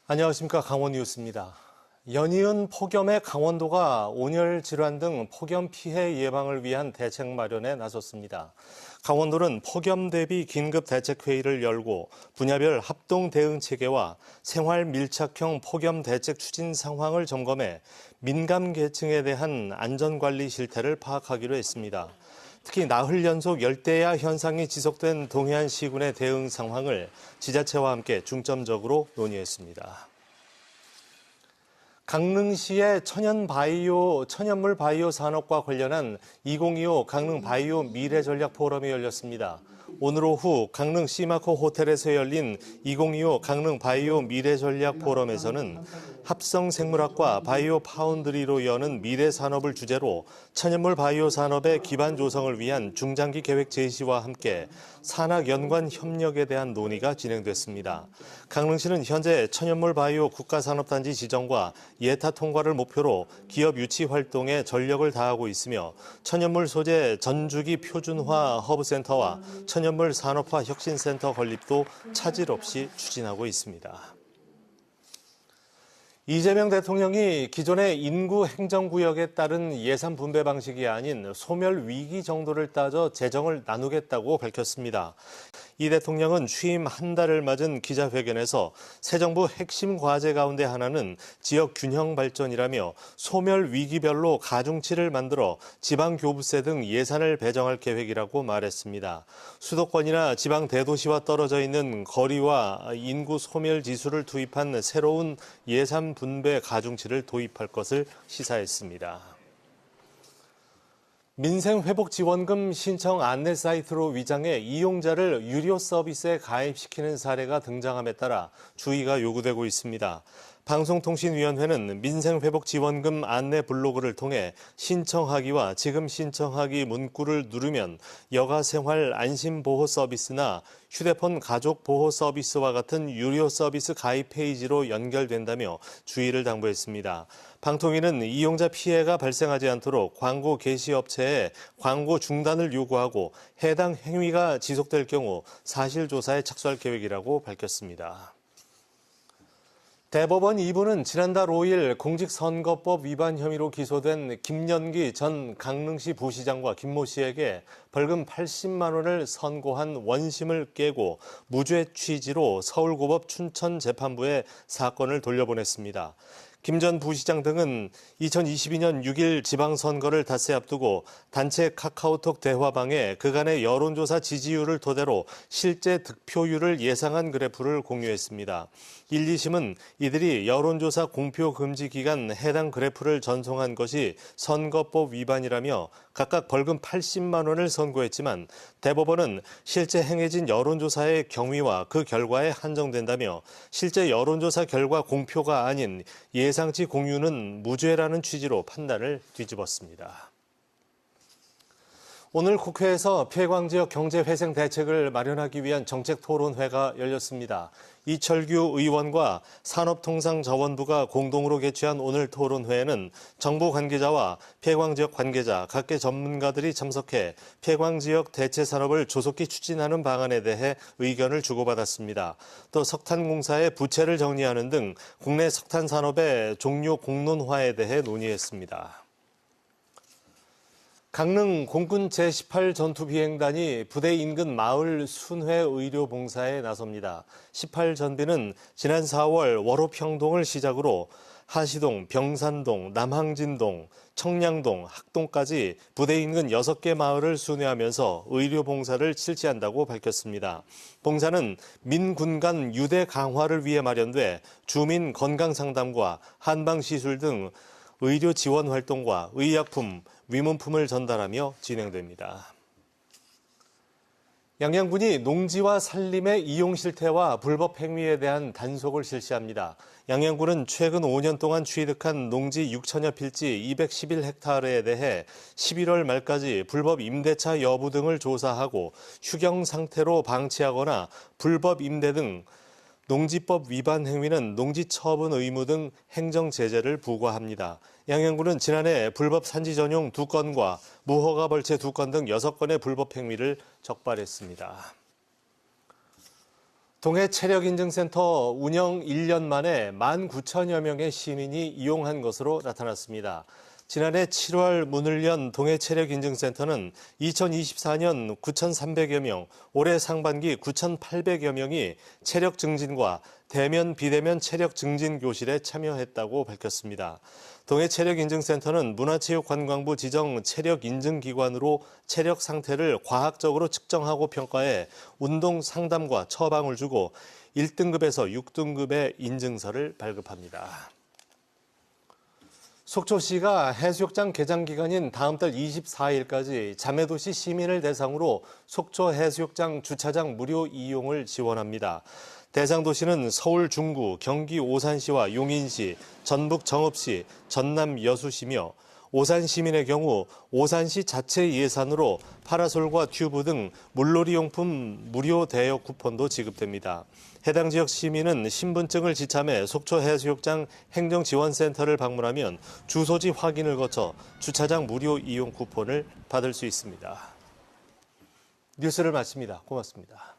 안녕하십니까. 강원뉴스입니다. 연이은 폭염에 강원도가 온열 질환 등 폭염 피해 예방을 위한 대책 마련에 나섰습니다. 강원도는 폭염 대비 긴급 대책회의를 열고 분야별 합동 대응 체계와 생활 밀착형 폭염 대책 추진 상황을 점검해 민감 계층에 대한 안전관리 실태를 파악하기로 했습니다. 특히 나흘 연속 열대야 현상이 지속된 동해안 시군의 대응 상황을 지자체와 함께 중점적으로 논의했습니다. 강릉시의 천연물 바이오 산업과 관련한 2025 강릉 바이오 미래 전략 포럼이 열렸습니다. 오늘 오후 강릉 시마코 호텔에서 열린 2025 강릉 바이오 미래 전략 포럼에서는 합성 생물학과 바이오 파운드리로 여는 미래 산업을 주제로 천연물 바이오 산업의 기반 조성을 위한 중장기 계획 제시와 함께 산학 연관 협력에 대한 논의가 진행됐습니다. 강릉시는 현재 천연물 바이오 국가산업단지 지정과 예타 통과를 목표로 기업 유치 활동에 전력을 다하고 있으며 천연물 소재 전주기 표준화 허브센터와 천연물 산업화 혁신센터 건립도 차질 없이 추진하고 있습니다. 이재명 대통령이 기존의 인구 행정구역에 따른 예산 분배 방식이 아닌 소멸 위기 정도를 따져 재정을 나누겠다고 밝혔습니다. 이 대통령은 취임 한 달을 맞은 기자회견에서 새 정부 핵심 과제 가운데 하나는 지역 균형 발전이라며 소멸 위기별로 가중치를 만들어 지방교부세 등 예산을 배정할 계획이라고 말했습니다. 수도권이나 지방 대도시와 떨어져 있는 거리와 인구 소멸 지수를 투입한 새로운 예산 분배 가중치를 도입할 것을 시사했습니다. 민생회복지원금 신청 안내 사이트로 위장해 이용자를 유료 서비스에 가입시키는 사례가 등장함에 따라 주의가 요구되고 있습니다. 방송통신위원회는 민생회복지원금 안내 블로그를 통해 신청하기와 지금 신청하기 문구를 누르면 여가생활 안심보호 서비스나 휴대폰 가족보호 서비스와 같은 유료 서비스 가입 페이지로 연결된다며 주의를 당부했습니다. 방통위는 이용자 피해가 발생하지 않도록 광고 게시 업체에 광고 중단을 요구하고 해당 행위가 지속될 경우 사실조사에 착수할 계획이라고 밝혔습니다. 대법원 2부는 지난달 5일 공직선거법 위반 혐의로 기소된 김연기 전 강릉시 부시장과 김모 씨에게 벌금 80만 원을 선고한 원심을 깨고 무죄 취지로 서울고법 춘천재판부에 사건을 돌려보냈습니다. 김 전 부시장 등은 2022년 6일 지방선거를 닷새 앞두고 단체 카카오톡 대화방에 그간의 여론조사 지지율을 토대로 실제 득표율을 예상한 그래프를 공유했습니다. 1, 2심은 이들이 여론조사 공표 금지 기간 해당 그래프를 전송한 것이 선거법 위반이라며 각각 벌금 80만 원을 선고했지만 대법원은 실제 행해진 여론조사의 경위와 그 결과에 한정된다며 실제 여론조사 결과 공표가 아닌 예상치 공유는 무죄라는 취지로 판단을 뒤집었습니다. 오늘 국회에서 폐광지역 경제회생 대책을 마련하기 위한 정책토론회가 열렸습니다. 이철규 의원과 산업통상자원부가 공동으로 개최한 오늘 토론회에는 정부 관계자와 폐광지역 관계자, 각계 전문가들이 참석해 폐광지역 대체산업을 조속히 추진하는 방안에 대해 의견을 주고받았습니다. 또 석탄공사의 부채를 정리하는 등 국내 석탄산업의 종료 공론화에 대해 논의했습니다. 강릉 공군 제18 전투비행단이 부대 인근 마을 순회 의료 봉사에 나섭니다. 18전비는 지난 4월 월호평동을 시작으로 하시동, 병산동, 남항진동, 청량동, 학동까지 부대 인근 6개 마을을 순회하면서 의료 봉사를 실시한다고 밝혔습니다. 봉사는 민군 간 유대 강화를 위해 마련돼 주민 건강상담과 한방시술 등 의료 지원 활동과 의약품, 위문품을 전달하며 진행됩니다. 양양군이 농지와 산림의 이용 실태와 불법 행위에 대한 단속을 실시합니다. 양양군은 최근 5년 동안 취득한 농지 6천여 필지 211헥타르에 대해 11월 말까지 불법 임대차 여부 등을 조사하고 휴경 상태로 방치하거나 불법 임대 등 농지법 위반 행위는 농지처분 의무 등 행정 제재를 부과합니다. 양양군은 지난해 불법 산지 전용 2건과 무허가 벌채 2건 등 6건의 불법 행위를 적발했습니다. 동해 체력인증센터 운영 1년 만에 19,000여 명의 시민이 이용한 것으로 나타났습니다. 지난해 7월 문을 연 동해 체력인증센터는 2024년 9,300여 명, 올해 상반기 9,800여 명이 체력 증진과 대면, 비대면 체력 증진 교실에 참여했다고 밝혔습니다. 동해 체력인증센터는 문화체육관광부 지정 체력인증기관으로 체력 상태를 과학적으로 측정하고 평가해 운동 상담과 처방을 주고 1등급에서 6등급의 인증서를 발급합니다. 속초시가 해수욕장 개장 기간인 다음 달 24일까지 자매도시 시민을 대상으로 속초 해수욕장 주차장 무료 이용을 지원합니다. 대상 도시는 서울 중구, 경기 오산시와 용인시, 전북 정읍시, 전남 여수시며 오산 시민의 경우 오산시 자체 예산으로 파라솔과 튜브 등 물놀이 용품 무료 대여 쿠폰도 지급됩니다. 해당 지역 시민은 신분증을 지참해 속초 해수욕장 행정지원센터를 방문하면 주소지 확인을 거쳐 주차장 무료 이용 쿠폰을 받을 수 있습니다. 뉴스를 마칩니다. 고맙습니다.